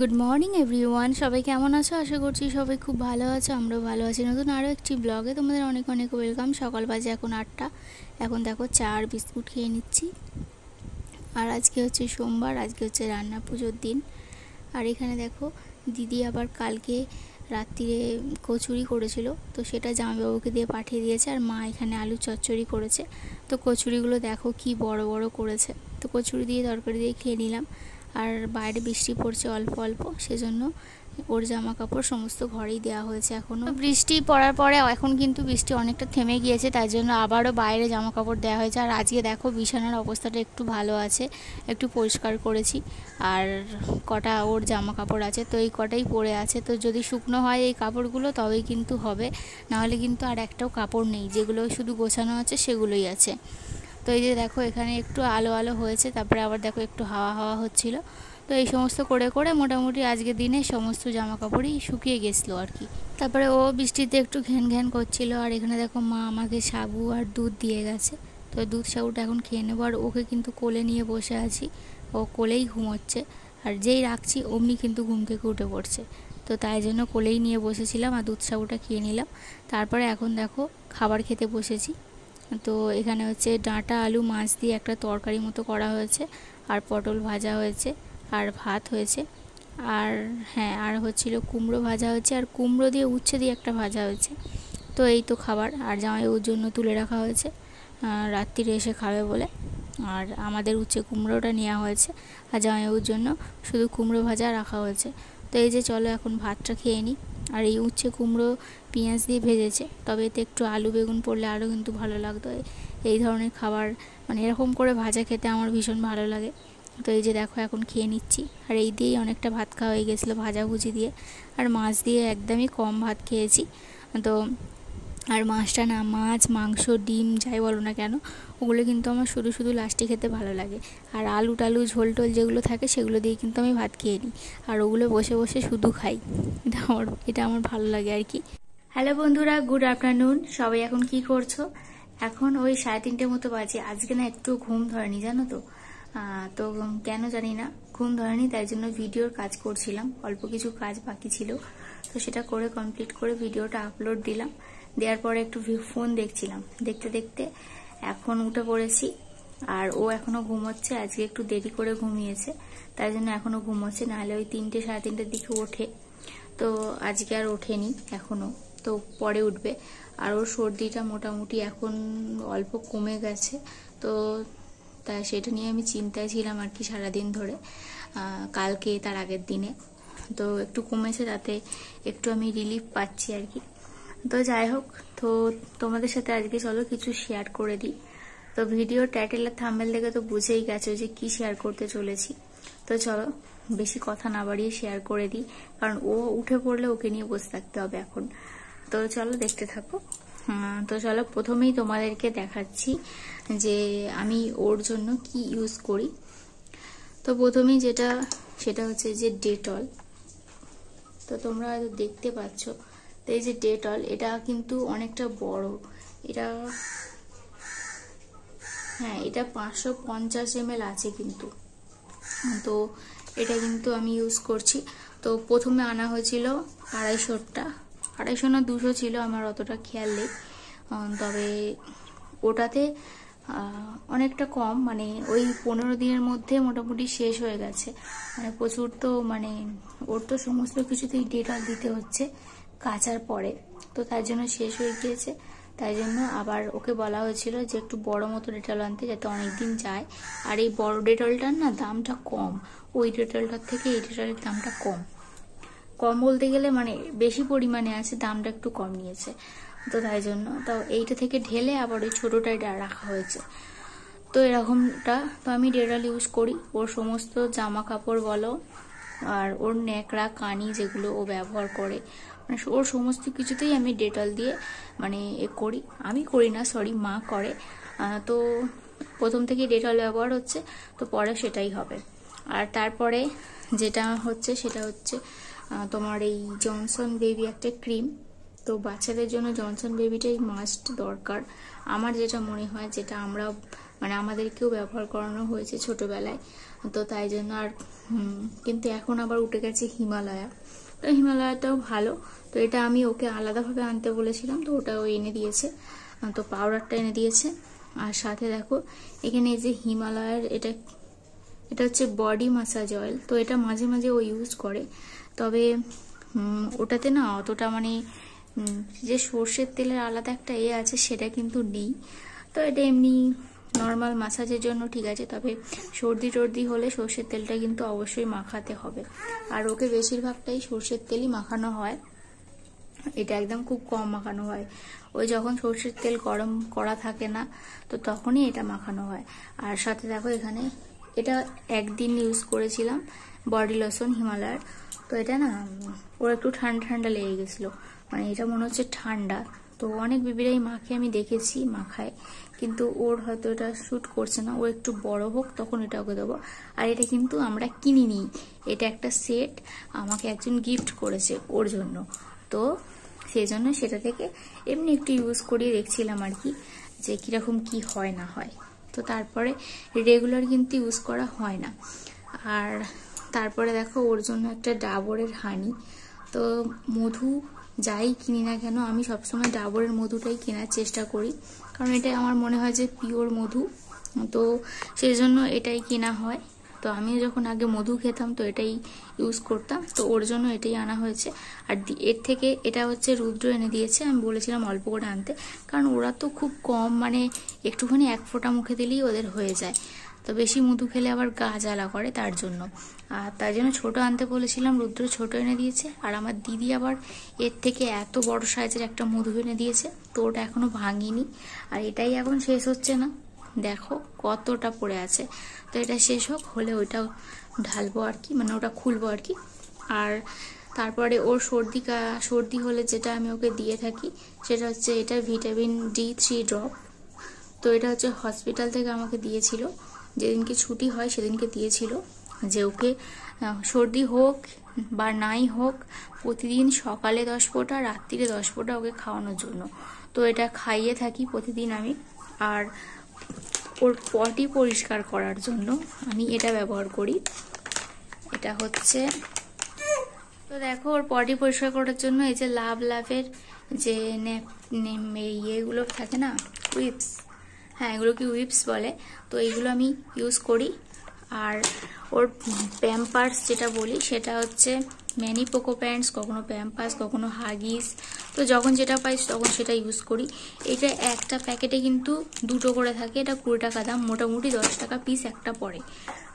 Good morning everyone, সবাই কেমন আছো? আশা করছি সবাই খুব ভালো আছো, আমরাও ভালো আছি। নতুন আরও একটি ব্লগে তোমাদের অনেক অনেক ওয়েলকাম। সকাল বাজে এখন 8টা। এখন দেখো চা আর বিস্কুট খেয়ে নিচ্ছি। আর আজকে হচ্ছে সোমবার, আজকে হচ্ছে রান্না পুজোর দিন। আর এখানে দেখো দিদি আবার কালকে রাত্রিরে কচুরি করেছিল, তো সেটা জামাইবাবুকে দিয়ে পাঠিয়ে দিয়েছে। আর মা এখানে আলু চচ্চড়ি করেছে। তো কচুরিগুলো দেখো কি বড় বড় করেছে। তো কচুরি দিয়ে তরকারি দিয়ে খেয়ে নিলাম। আর বাইরে বৃষ্টি পড়ছে অল্প অল্প, সেজন্য ওর জামা কাপড় সমস্ত ঘরেই দেওয়া হয়েছে। এখনও বৃষ্টি পড়ার পরে এখন কিন্তু বৃষ্টি অনেকটা থেমে গিয়েছে, তাই জন্য আবারও বাইরে জামা কাপড় দেওয়া হয়েছে। আর আজকে দেখো বিছানার অবস্থাটা একটু ভালো আছে, একটু পরিষ্কার করেছি। আর কটা ওর জামা কাপড় আছে, তো এই কটাই পরে আছে। তো যদি শুকনো হয় এই কাপড়গুলো তবেই কিন্তু হবে, নাহলে কিন্তু আর একটাও কাপড় নেই, যেগুলো শুধু গোছানো আছে সেগুলোই আছে। তো এই যে দেখো এখানে একটু আলো আলো হয়েছে, তারপরে আবার দেখো একটু হাওয়া হাওয়া হচ্ছিল। তো এই সমস্ত করে করে মোটামুটি আজকের দিনে সমস্ত জামা কাপড়ই শুকিয়ে গেছিলো আর কি। তারপরে ও বৃষ্টিতে একটু ঘ্যান ঘ্যান করছিল। আর এখানে দেখো মা আমাকে সাবু আর দুধ দিয়ে গেছে, তো দুধ সাবুটা এখন খেয়ে নেবো। আর ওকে কিন্তু কোলে নিয়ে বসে আছি, ও কোলেই ঘুমোচ্ছে। আর যেই রাখছি অমনি কিন্তু ঘুম থেকে উঠে পড়ছে, তো তাই জন্য কোলেই নিয়ে বসেছিলাম আর দুধ সাবুটা খেয়ে নিলাম। তারপরে এখন দেখো খাবার খেতে বসেছি। তো এখানে হচ্ছে ডাঁটা আলু মাছ দিয়ে একটা তরকারি মতো করা হয়েছে, আর পটল ভাজা হয়েছে, আর ভাত হয়েছে। আর হ্যাঁ, আর হচ্ছিল কুমড়ো ভাজা হয়েছে, আর কুমড়ো দিয়ে উচ্ছে দিয়ে একটা ভাজা হয়েছে। তো এই তো খাবার। আর জামাইবাবুর জন্য তুলে রাখা হয়েছে রাত্রিরে এসে খাবে বলে। আর আমাদের উচ্ছে কুমড়োটা নেওয়া হয়েছে, আর জামাইবাবুর জন্য শুধু কুমড়ো ভাজা রাখা হয়েছে। তো এই যে চলো এখন ভাতটা খেয়ে নিই। আর এই উচ্ছে কুমড়ো পেঁয়াজ দিয়ে ভেজেছে, তবে এতে একটু আলু বেগুন পড়লে আরও কিন্তু ভালো লাগতো। এই ধরনের খাবার মানে এরকম করে ভাজা খেতে আমার ভীষণ ভালো লাগে। তো এই যে দেখো এখন খেয়ে নিচ্ছি। আর এই দিয়েই অনেকটা ভাত খাওয়া হয়ে গেছিলো ভাজাভুজি দিয়ে। আর মাছ দিয়ে একদমই কম ভাত খেয়েছি। তো আর মাছটা না, মাছ মাংস ডিম যাই বলো না কেন, ওগুলো কিন্তু আমার শুধু শুধু লাস্টে খেতে ভালো লাগে। আর আলু টালু ঝোল টোল যেগুলো থাকে সেগুলো দিয়ে কিন্তু আমি ভাত খেয়ে নিই, আর ওগুলো বসে বসে শুধু খাই। এটা আমার ভালো লাগে আর কি। হ্যালো বন্ধুরা, গুড আফটারনুন। সবাই এখন কি করছো? এখন ওই 3:30 মতো বাজে। আজকে না একটু ঘুম ধরেনি জানো তো। তো কেন জানি না ঘুম ধরেনি, তাই জন্য ভিডিওর কাজ করছিলাম। অল্প কিছু কাজ বাকি ছিল, তো সেটা করে কমপ্লিট করে ভিডিওটা আপলোড দিলাম। দেওয়ার পরে একটু ফোন দেখছিলাম, দেখতে দেখতে এখন উঠে পড়েছি। আর ও এখনো ঘুমোচ্ছে, আজকে একটু দেরি করে ঘুমিয়েছে, তাই জন্য এখনো ঘুমোচ্ছে। নাহলে ওই 3টে 3:30টার দিকে ওঠে, তো আজকে আর ওঠেনি এখনো, তো পরে উঠবে। আর ওর সর্দিটা মোটামুটি এখন অল্প কমে গেছে, তো তাই সেটা নিয়ে আমি চিন্তায় ছিলাম আর কি সারাদিন ধরে, কালকে তার আগের দিনে। তো একটু কমেছে, তাতে একটু আমি রিলিফ পাচ্ছি আর কি। তো যাই হোক, তো তোমাদের সাথে আজকে চলো কিছু শেয়ার করে দিই। তো ভিডিও টাইটেল আর থাম্বনেল দেখে তো বুঝেই গেছো যে কি শেয়ার করতে চলেছি। তো চলো বেশি কথা না বাড়িয়ে শেয়ার করে দিই, কারণ ও উঠে পড়লে ওকে নিয়ে বসে থাকতে হবে এখন। তো চলো দেখতে থাকো। তো চলো প্রথমেই তোমাদেরকে দেখাচ্ছি যে আমি ওর জন্য কি ইউজ করি। তো প্রথমেই সেটা হচ্ছে যে ডেটল। তো তোমরা হয়তো দেখতে পাচ্ছ, তো এই যে ডেটল, এটা কিন্তু অনেকটা বড়। এটা হ্যাঁ, এটা 550 ml আছে কিন্তু। তো এটা কিন্তু আমি ইউজ করছি। তো প্রথমে আনা হয়েছিল 250টা, 250 না 200 ছিল, আমার অতটা খেয়াল নেই। তবে ওটাতে অনেকটা কম, মানে ওই 15 দিনের মধ্যে মোটামুটি শেষ হয়ে গেছে। মানে প্রচুর, তো মানে ওর তো সমস্ত কিছুতেই ডেটল দিতে হচ্ছে কাচার পরে, তো তার জন্য শেষ হয়ে গিয়েছে। তাই জন্য আবার ওকে বলা হয়েছিল যে একটু বড় মতো ডেটল আনতে, যাতে অনেকদিন যায়। আর এই বড় ডেটলটার না দামটা কম, ওই ডেটলটার থেকে এই ডেটলের দামটা কম। কম বলতে গেলে মানে বেশি পরিমাণে আছে, দামটা একটু কম নিয়েছে। তো তাই জন্য তো এইটা থেকে ঢেলে আবার ওই ছোটোটাই রাখা হয়েছে। তো এরকমটা তো আমি ডেটল ইউজ করি ওর সমস্ত জামা কাপড় বলো, আর ওর ন্যাকড়া কানি যেগুলো ও ব্যবহার করে, মানে ওর সমস্ত কিছুতেই আমি ডেটল দিয়ে মানে করি। আমি করি না, সরি, মা করে। তো প্রথম থেকে ডেটল ব্যবহার হচ্ছে, তো পরে সেটাই হবে। আর তারপরে যেটা হচ্ছে সেটা হচ্ছে তোমার এই জনসন বেবি একটা ক্রিম। তো বাচ্চাদের জন্য জনসন বেবিটাই মাস্ট দরকার আমার যেটা মনে হয়, যেটা আমরা মানে আমাদেরকেও ব্যবহার করানো হয়েছে ছোটবেলায়। তো তাই জন্য আর কিন্তু এখন আবার উঠে গেছে হিমালয়া। তো হিমালয়াটাও ভালো। তো এটা আমি ওকে আলাদাভাবে আনতে বলেছিলাম, তো ওটা ও এনে দিয়েছে। তো পাউডারটা এনে দিয়েছে। আর সাথে দেখো এখানে এই যে হিমালয়ের এটা হচ্ছে বডি মাসাজ অয়েল। তো এটা মাঝে মাঝে ও ইউজ করে, তবে ওটাতে না অতটা মানে যে সর্ষের তেলের আলাদা একটা আছে সেটা কিন্তু নেই। তো এটা এমনি নর্মাল মাসাজের জন্য ঠিক আছে, তবে সর্দি টর্দি হলে সর্ষের তেলটা কিন্তু অবশ্যই মাখাতে হবে। আর ওকে বেশিরভাগটাই সর্ষের তেলই মাখানো হয়, এটা একদম খুব কম মাখানো হয়। ওই যখন সর্ষের তেল গরম করা থাকে না তো তখনই এটা মাখানো হয়। আর সাথে দেখো এখানে এটা একদিন ইউজ করেছিলাম বডি লোশন হিমালয়ার। তো এটা না ওর একটু ঠান্ডা ঠান্ডা লেগে গেছিলো, মানে এটা মনে হচ্ছে ঠান্ডা। তো অনেক বেবিরাই মাখে, আমি দেখেছি মাখায়, কিন্তু ওর হয়তো এটা শ্যুট করছে না। ও একটু বড় হোক তখন এটা ওকে দেবো। আর এটা কিন্তু আমরা কিনিনি, এটা একটা সেট আমাকে একজন গিফট করেছে ওর জন্য। তো সেই জন্য সেটা থেকে এমনি একটু ইউজ করিয়ে দেখছিলাম আর কি, যে কীরকম কি হয় না হয়। তো তারপরে রেগুলার কিন্তু ইউজ করা হয় না। আর তারপরে দেখো ওর জন্য একটা ডাবরের হানি। তো মধু যাই কিনি না কেন আমি সবসময় ডাবরের মধুটাই কেনার চেষ্টা করি, কারণ এটা আমার মনে হয় যে পিওর মধু। তো সেই জন্য এটাই কেনা হয়। তো আমি যখন আগে মধু খেতাম তো এটাই ইউজ করতাম, তো ওর জন্য এটাই আনা হয়েছে। আর এর থেকে এটা হচ্ছে রুদ্র এনে দিয়েছে, আমি বলেছিলাম অল্প করে আনতে, কারণ ওরা তো খুব কম, মানে একটুখানি এক ফোঁটা মুখে দিলেই ওদের হয়ে যায়। তো বেশি মধু খেলে আবার গা জ্বালা করে, তার জন্য। আর তার জন্য ছোট আনতে বলেছিলাম, রুদ্র ছোট এনে দিয়েছে। আর আমার দিদি আবার এর থেকে এত বড় সাইজের একটা মধু এনে দিয়েছে, তো ওটা এখনো ভাঙিনি। আর এটাই এখন শেষ হচ্ছে না, দেখো কতটা পড়ে আছে। তো এটা শেষ হোক, হলে ওইটা ঢালবো আর কি, মানে ওটা খুলবো আর কি। আর তারপরে ওর সর্দি হলে যেটা আমি ওকে দিয়ে থাকি সেটা হচ্ছে এটা ভিটামিন D3 ড্রপ। তো এটা হচ্ছে হসপিটাল থেকে আমাকে দিয়েছিল, যেদিনকে ছুটি হয় সেদিনকে দিয়েছিল, যে ওকে সর্দি হোক বা নাই হোক প্রতিদিন সকালে 10 ফোঁটা রাত্রিরে 10 ফোঁটা ওকে খাওয়ানোর জন্য। তো এটা খাইয়ে থাকি প্রতিদিন আমি। আর ওর পটি পরিষ্কার করার জন্য আমি এটা ব্যবহার করি। এটা হচ্ছে, তো দেখো ওর পটি পরিষ্কার করার জন্য এই যে লাভের যে ইয়েগুলো থাকে না, উইপস, হ্যাঁ এগুলো কি উইপস বলে, তো এইগুলো আমি ইউজ করি। আর ওর প্যাম্পার্স যেটা বলি সেটা হচ্ছে ম্যানি পোকো প্যান্টস, কখনো প্যাম্পার্স কখনো হাগিস। তো যখন যেটা পাই তখন সেটা ইউজ করি। এটা একটা প্যাকেটে কিন্তু 2টো করে থাকে, এটা 20 টাকা দাম, মোটামুটি 10 টাকা পিস একটা পড়ে।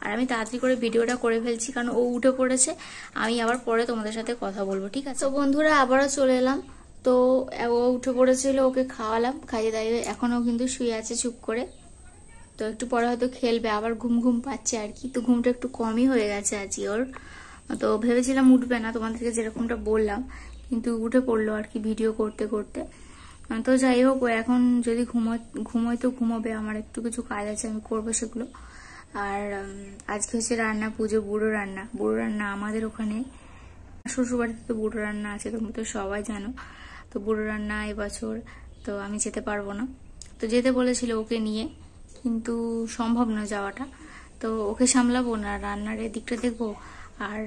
আর আমি তাড়াতাড়ি করে ভিডিওটা করে ফেলছি কারণ ও উঠে পড়েছে, আমি আবার পরে তোমাদের সাথে কথা বলবো, ঠিক আছে? তো বন্ধুরা আবারও চলে এলাম। তো ও উঠে পড়েছিল, ওকে খাওয়ালাম, খাইয়ে দাইয়ে এখনও কিন্তু শুয়ে আছে চুপ করে। তো একটু পরে হয়তো খেলবে, আবার ঘুম ঘুম পাচ্ছে আর কি। তো ঘুমটা একটু কমই হয়ে গেছে আজকে ওর। তো ভেবেছিলাম উঠবে না, তোমাদেরকে যেরকমটা বললাম, কিন্তু উঠে পড়লো আর কি ভিডিও করতে করতে। তো যাই হোক, ও এখন যদি ঘুমোয় তো ঘুমোবে, আমার একটু কিছু কাজ আছে আমি করবো সেগুলো। আর আজকে হচ্ছে রান্না, পুজো, বুড়ো রান্না আমাদের ওখানে শ্বশুরবাড়িতে তো বুড়ো রান্না আছে, তোমরা তো সবাই জানো। তো বুড়ো রান্না এবছর তো আমি যেতে পারবো না। তো যেতে বলেছিল ওকে নিয়ে, কিন্তু সম্ভব না যাওয়াটা। তো ওকে সামলাবো না, রান্নার দিকটা দেখবো, আর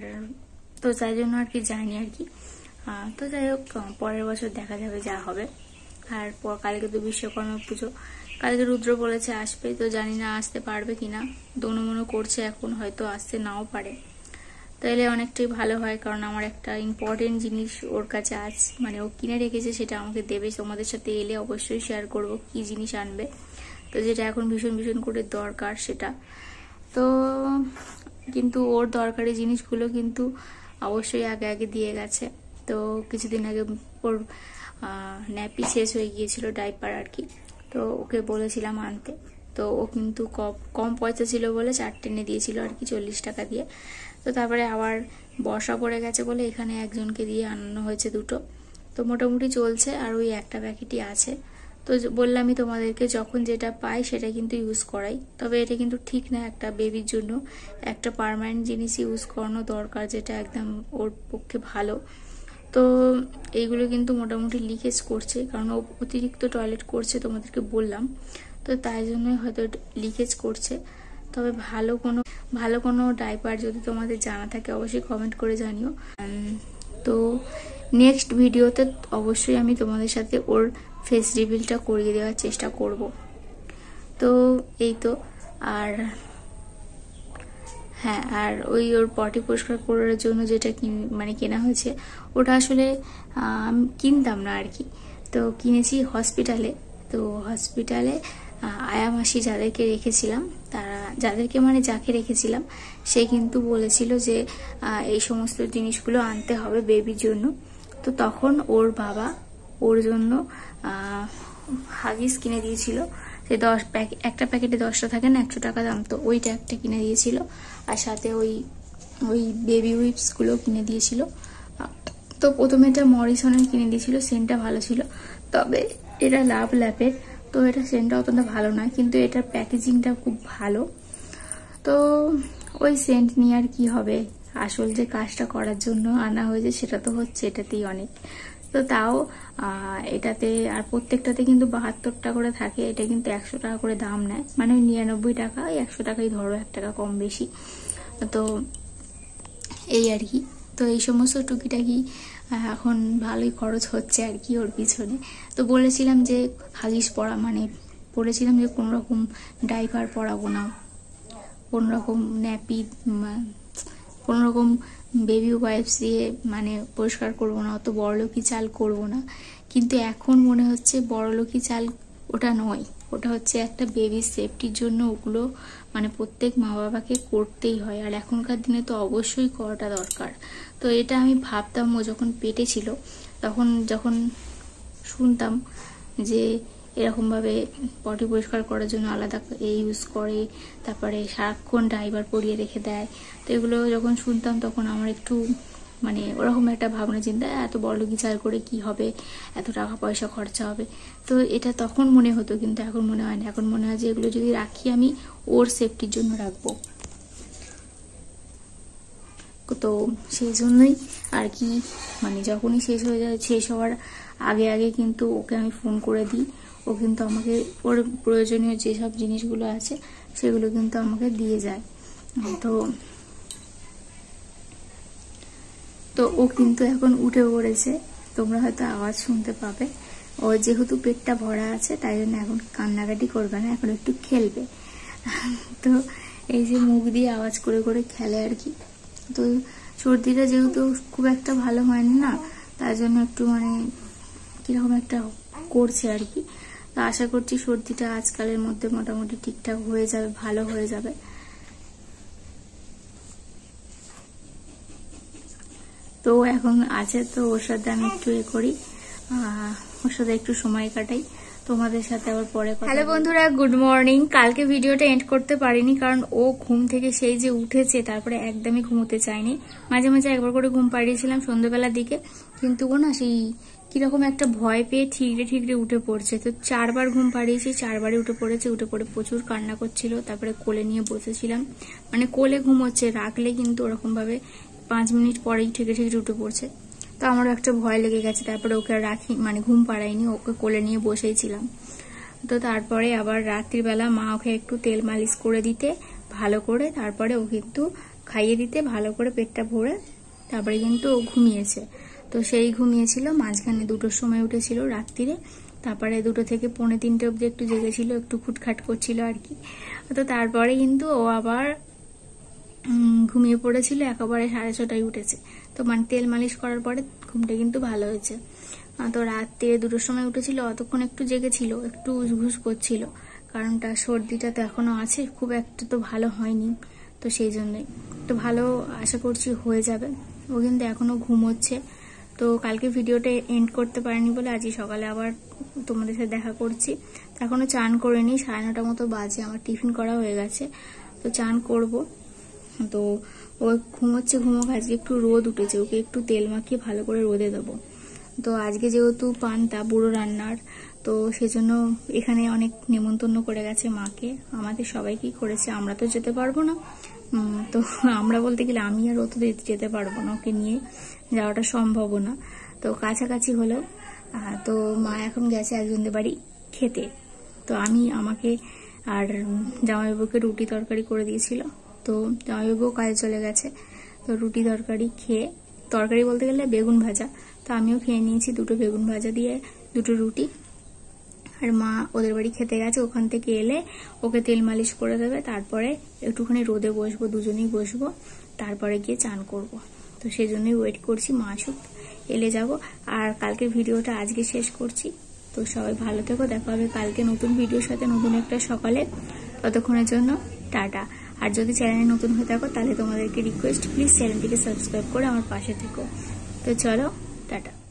তো তাই জন্য আর কি যাইনি আর কি। তো যাই হোক, পরের বছর দেখা যাবে যা হবে। আর কালকে তো বিশ্বকর্মা পুজো, কালকে রুদ্র বলেছে আসবে, তো জানি না আসতে পারবে কিনা, দোনো করছে এখন, হয়তো আসতে নাও পারে। তাইলে অনেকটাই ভালো হয়, কারণ আমার একটা ইম্পর্টেন্ট জিনিস ওর কাছে আছে, মানে ও কিনে রেখেছে, সেটা আমাকে দেবে। তোমাদের সাথে এলে অবশ্যই শেয়ার করব কি জিনিস আনবে, তো যেটা এখন ভীষণ ভীষণ করে দরকার সেটা। তো কিন্তু ওর দরকারি জিনিসগুলো কিন্তু অবশ্যই আগে আগে দিয়ে গেছে। তো কিছুদিন আগে ওর ন্যাপি শেষ হয়ে গিয়েছিল, ডাইপার আর কি। তো ওকে বলেছিলাম আনতে, তো ও কিন্তু কম পয়সা ছিল বলে 4টে এনে দিয়েছিল আর কি, 40 টাকা দিয়ে। তো তারপরে আবার বর্ষা পড়ে গেছে বলে এখানে একজনকে দিয়ে আনানো হয়েছে 2টো। তো মোটামুটি চলছে, আর ওই একটা প্যাকেটই আছে। তো বললামই তোমাদেরকে, যখন যেটা পাই সেটা কিন্তু ইউজ করাই। তবে এটা কিন্তু ঠিক না, একটা বেবির জন্য একটা পার্মানেন্ট জিনিস ইউজ করানো দরকার, যেটা একদম ওর পক্ষে ভালো। তো এইগুলো কিন্তু মোটামুটি লিকেজ করছে, কারণ ও অতিরিক্ত টয়লেট করছে, তোমাদেরকে বললাম। তো তাই জন্য হয়তো লিকেজ করছে। তবে ভালো কোনো ডাইপার যদি তোমাদের জানা থাকে অবশ্যই কমেন্ট করে জানিও। তো নেক্সট ভিডিওতে অবশ্যই আমি তোমাদের সাথে ওর ফেস রিভিলটা করিয়ে দেওয়ার চেষ্টা করব। তো এই তো, আর হ্যাঁ, আর ওর পটি পরিষ্কার করার জন্য যেটা কেনা হয়েছে, ওটা আসলে কিনতাম না আর কি। তো কিনেছি হসপিটালে। তো হসপিটালে আয়া মাসি যাদেরকে রেখেছিলাম, যাকে রেখেছিলাম, সে কিন্তু বলেছিল যে এই সমস্ত জিনিসগুলো আনতে হবে বেবির জন্য। তো তখন ওর বাবা ওর জন্য হাগিস কিনে দিয়েছিল। সে একটা প্যাকেটে 10টা থাকে না, 100 টাকা দাম, তো ওইটা একটা কিনে দিয়েছিল। আর সাথে ওই বেবি উইপসগুলো কিনে দিয়েছিল। তো প্রথমে এটা মরিসনের কিনে দিয়েছিল, সেন্টটা ভালো ছিল। তবে এটা লাভ ল্যাপের, তো এটা সেন্টটা অতটা ভালো নয়, কিন্তু এটার প্যাকেজিংটা খুব ভালো। তো ওই সেন্ট নিয়ে আর কি হবে, আসল যে কাজটা করার জন্য আনা হয়েছে সেটা তো হচ্ছে, এটাতেই অনেক। তো তাও এটাতে আর প্রত্যেকটাতে কিন্তু 72 টাকা করে থাকে। এটা কিন্তু 100 টাকা করে দাম নেয়, মানে 99 টাকা, 100 টাকাই ধরো, 1 টাকা কম বেশি। তো এই আর কি। তো এই সমস্ত টুকিটাকি এখন ভালোই খরচ হচ্ছে আর কি ওর পিছনে। তো বলেছিলাম যে হাগিস বলেছিলাম যে কোনোরকম ডাইপার পরাবো না, কোনোরকম ন্যাপি, কোনোরকম বেবি ওয়াইপস দিয়ে পরিষ্কার করবো না, অত বড়লোকি চাল করবো না। কিন্তু এখন মনে হচ্ছে বড়লোকি চাল ওটা নয়, ওটা হচ্ছে একটা বেবির সেফটির জন্য ওগুলো প্রত্যেক মা বাবাকে করতেই হয়। আর এখনকার দিনে তো অবশ্যই করাটা দরকার। তো এটা আমি ভাবতাম ও যখন পেটে ছিল, তখন যখন শুনতাম যে এরকমভাবে পটি পরিষ্কার করার জন্য আলাদা ইউজ করে, তারপরে সারাক্ষণ ডাইপার পরিয়ে রেখে দেয়, তো এগুলো যখন শুনতাম তখন আমার একটু ওরকম একটা ভাবনা চিন্তা, এত বড়লোকি চাল করে কি হবে, এত টাকা পয়সা খরচা হবে। তো এটা তখন মনে হতো, কিন্তু এখন মনে হয় না। এখন মনে হয় যে এগুলো যদি রাখি আমি ওর সেফটির জন্য রাখবো। তো সেই জন্যই আর কি, যখনই শেষ হয়ে যায়, শেষ হওয়ার আগে কিন্তু ওকে আমি ফোন করে দিই। ও কিন্তু আমাকে ওর প্রয়োজনীয় যেসব জিনিসগুলো আছে সেগুলো কিন্তু আমাকে দিয়ে যায়। তো ও কিন্তু এখন উঠে পড়েছে, তোমরা হয়তো আওয়াজ শুনতে পাবে। ও যেহেতু পেটটা ভরা আছে তাই জন্য এখন কান্নাকাটি করবে না, এখন একটু খেলবে। তো এই যে মুখ দিয়ে আওয়াজ করে করে খেলে আর কি। তো সর্দিটা যেহেতু খুব একটা ভালো হয়নি না, তার জন্য একটু কিরকম একটা করছে আর কি। তো আশা করছি সর্দিটা আজকালের মধ্যে মোটামুটি ঠিকঠাক হয়ে যাবে, ভালো হয়ে যাবে। তো এখন আছে, তো ওর সাথে আমি একটু করি, ওর সাথে একটু সময় কাটাই। তোমাদের সাথে আবার পরে। হ্যালো বন্ধুরা, গুড মর্নিং। কালকে ভিডিওটা এন্ড করতে পারিনি, কারণ ও ঘুম থেকে সেই যে উঠেছে, তারপরে একদমই ঘুমোতে চায়নি। মাঝে মাঝে একবার করে ঘুম পাড়িয়েছিলাম সন্ধ্যেবেলার দিকে, কিন্তু ও না সেই কিরকম একটা ভয় পেয়ে ঠিকরে উঠে পড়ছে। তো 4বার ঘুম পাড়িয়েছি, 4বারই উঠে পড়েছে। উঠে পড়ে প্রচুর কান্না করছিল, তারপরে কোলে নিয়ে বসেছিলাম। কোলে ঘুমোচ্ছে, রাখলে কিন্তু ওরকম ভাবে 5 মিনিট পরেই ঠিকরে উঠে পড়ছে। তো আমারও একটা ভয় লেগে গেছে। তারপরে ওকে রাখি, ঘুম পাড়াইনি, ওকে কোলে নিয়ে বসেই ছিলাম। তো তারপরে আবার রাত্রিবেলা মা ওকে একটু তেল মালিশ করে দিতে ভালো করে, তারপরে ও কিন্তু খাইয়ে দিতে ভালো করে পেটটা ভরে, তারপরে কিন্তু ও ঘুমিয়েছে। তো সেই ঘুমিয়েছিল, মাঝখানে 2টোর সময় উঠেছিল রাত্রিরে, তারপরে 2টো থেকে 2:45 অব্দি একটু জেগেছিল, একটু খুটখাট করছিল আর কি। তো তারপরে কিন্তু ও আবার ঘুমিয়ে পড়েছিল, একেবারে 6:30টায় উঠেছে। তো তেল মালিশ করার পরে ঘুমটা কিন্তু ভালো হয়েছে। তো রাত্রে 2টোর সময় উঠেছিল, অতক্ষণ একটু জেগেছিল, একটু উসঘুস করছিল, কারণটা সর্দিটা তো এখনো আছে, খুব একটা তো ভালো হয়নি। তো সেই জন্যই তো ভালো আশা করছি হয়ে যাবে। ও কিন্তু এখনো ঘুমোচ্ছে। তো কালকে ভিডিওটা এন্ড করতে পারিনি বলে আজই সকালে আবার তোমাদের সাথে দেখা করছি। এখনো চান করিনি, 9:30 মতো বাজে, আমার টিফিন করা হয়ে গেছে, তো চান করব। তো ও ঘুমোচ্ছে, ঘুমোক। আজকে একটু রোদ উঠেছে, ওকে একটু তেল মাখিয়ে ভালো করে রোদে দেবো। তো আজকে যেহেতু পান্তা বুড়ো রান্নার, তো সেজন্য এখানে অনেক নেমন্তন্ন করে গেছে মাকে, আমাদের সবাইকেই করেছে। আমরা তো যেতে পারবো না, তো আমরা বলতে গেলে আমি আর ও তো যেতে পারবো না, ওকে নিয়ে যাওয়াটা সম্ভব না। তো কাছাকাছি হলেও, তো মা এখন গেছে একজনদের বাড়ি খেতে। তো আমাকে আর জামাইবাবুকে রুটি তরকারি করে দিয়েছিল। তো জামাইবাবুও কাজে চলে গেছে, তো রুটি তরকারি খেয়ে, তরকারি বলতে গেলে বেগুন ভাজা, তো আমিও খেয়ে নিয়েছি 2টো বেগুন ভাজা দিয়ে 2টো রুটি। আর মা ওদের বাড়ি খেতে গেছে, ওখান থেকে এলে ওকে তেল মালিশ করে দেবে, তারপরে একটুখানি রোদে বসবো, দুজনেই বসবো, তারপরে গিয়ে চান করব। তো সেই জন্যই ওয়েট করছি, মা আসুক, এলে যাব। আর কালকের ভিডিওটা আজকে শেষ করছি। তো সবাই ভালো থেকো, দেখা হবে কালকে নতুন ভিডিওর সাথে, নতুন একটা সকালে। ততক্ষণের জন্য টাটা। আর যদি চ্যানেলে নতুন হয়ে থাকো তাহলে তোমাদেরকে রিকোয়েস্ট, প্লিজ চ্যানেলটিকে সাবস্ক্রাইব করে আমার পাশে থেকো। তো চলো, টাটা।